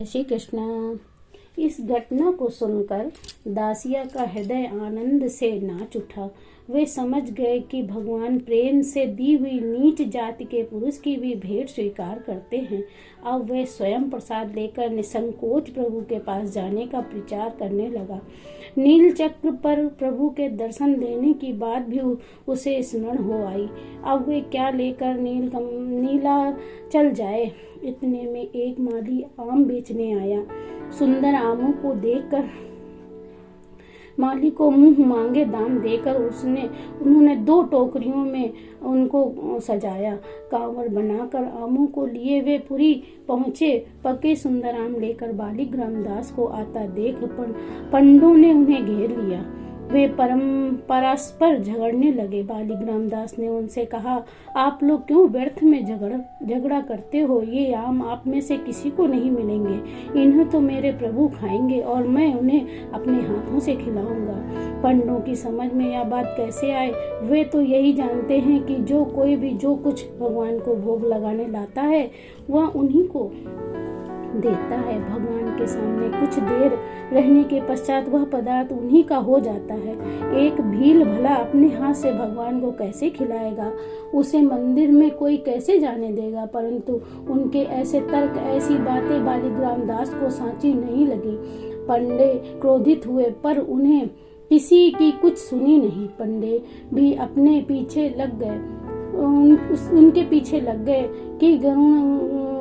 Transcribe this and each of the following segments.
श्री कृष्ण। इस घटना को सुनकर दासिया का हृदय आनंद से नाच उठा। वे समझ गए कि भगवान प्रेम से दी हुई नीच जाति के पुरुष की भी भेंट स्वीकार करते हैं। अब वे स्वयं प्रसाद लेकर निसंकोच प्रभु के पास जाने का प्रचार करने लगा। नील चक्र पर प्रभु के दर्शन देने की बात भी उसे स्मरण हो आई। अब वे क्या लेकर नीला चल जाए। इतने में एक माली आम बेचने आया। सुंदर आमों को देखकर माली को मुंह मांगे दाम देकर उन्होंने 2 टोकरियों में उनको सजाया। कांवड़ बनाकर आमों को लिए वे पुरी पहुंचे। पके सुंदर आम लेकर बालिक रामदास को आता देख पंडों ने उन्हें घेर लिया। वे परस्पर झगड़ने लगे। बालिक रामदास ने उनसे कहा, आप लोग क्यों व्यर्थ में झगड़ा करते हो? ये आम आप में से किसी को नहीं मिलेंगे। इन्हें तो मेरे प्रभु खाएंगे और मैं उन्हें अपने हाथों से खिलाऊंगा। पंडों की समझ में यह बात कैसे आए? वे तो यही जानते हैं कि जो कोई भी जो कुछ भगवान को भोग लगाने लाता है वह उन्हीं को देता है। भगवान के सामने कुछ देर रहने के पश्चात वह पदार्थ उन्हीं का हो जाता है। एक भील भला अपने हाथ से भगवान को कैसे खिलाएगा? उसे मंदिर में कोई कैसे जाने देगा? परंतु उनके ऐसे तर्क, ऐसी बातें बालिक रामदास को सांची नहीं लगी। पंडे क्रोधित हुए पर उन्हें किसी की कुछ सुनी नहीं। पंडे भी अपने पीछे लग गए, उनके पीछे लग गए कि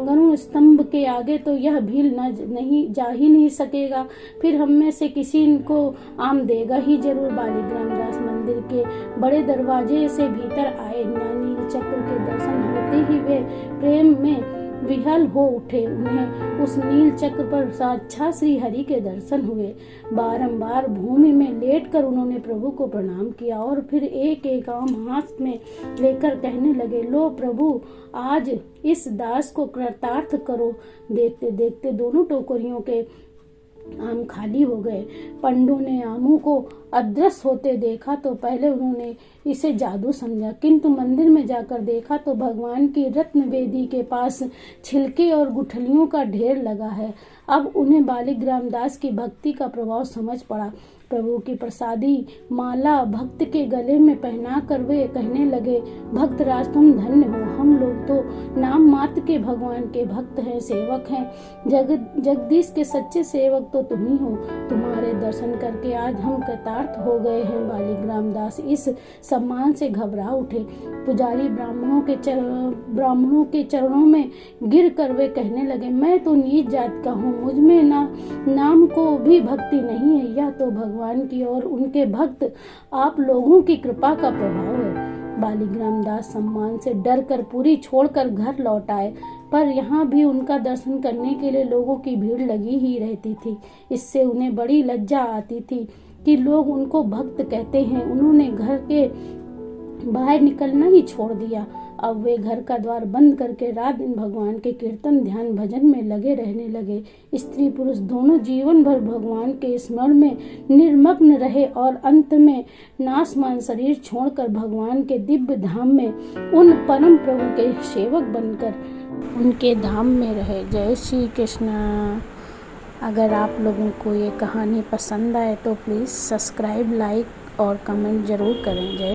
गरुण स्तंभ के आगे तो यह भील नहीं जा ही नहीं सकेगा, फिर हम में से किसी को आम देगा ही जरूर। बालिक रामदास मंदिर के बड़े दरवाजे से भीतर आए। नील चक्र के दर्शन होते ही वे प्रेम में विह्वल हो उठे। उन्हें उस नील चक्र पर साक्षात श्री हरि के दर्शन हुए। बारंबार भूमि में लेटकर उन्होंने प्रभु को प्रणाम किया और फिर एक एक आम हाथ में लेकर कहने लगे, लो प्रभु, आज इस दास को कृतार्थ करो। देखते देखते दोनों टोकरियों के आम खाली हो गए। पंडों ने आमों को अदृश्य होते देखा तो पहले उन्होंने इसे जादू समझा, किंतु मंदिर में जाकर देखा तो भगवान की रत्न वेदी के पास छिलके और गुठलियों का ढेर लगा है। अब उन्हें बालिक रामदास की भक्ति का प्रभाव समझ पड़ा। प्रभु की प्रसादी माला भक्त के गले में पहनाकर वे कहने लगे, भक्त राज तुम धन्य हो। हम लोग तो नाम मात्र के भगवान के भक्त हैं, सेवक हैं। जगदीश के सच्चे सेवक तो तुम ही हो। तुम्हारे दर्शन करके आज हम कृतार्थ हो गए हैं। बालिक रामदास इस सम्मान से घबरा उठे। पुजारी ब्राह्मणों के चरणों में गिर कर वे कहने लगे, मैं तो नीच जात का हूँ, मुझ में नाम को भी भक्ति नहीं है। यह तो भगवान की और उनके भक्त आप लोगों की कृपा का प्रभाव है। बालिक रामदास सम्मान से डर कर पूरी छोड़कर घर लौट आए, पर यहाँ भी उनका दर्शन करने के लिए लोगों की भीड़ लगी ही रहती थी। इससे उन्हें बड़ी लज्जा आती थी कि लोग उनको भक्त कहते हैं। उन्होंने घर के बाहर निकलना ही छोड़ दिया। अब वे घर का द्वार बंद करके रात दिन भगवान के कीर्तन ध्यान भजन में लगे रहने लगे। स्त्री पुरुष दोनों जीवन भर भगवान के स्मरण में निर्मग्न रहे और अंत में नासमान शरीर छोड़कर भगवान के दिव्य धाम में उन परम प्रभु के सेवक बनकर उनके धाम में रहे। जय श्री कृष्ण। अगर आप लोगों को ये कहानी पसंद आए तो प्लीज़ सब्सक्राइब, लाइक और कमेंट जरूर करें। जय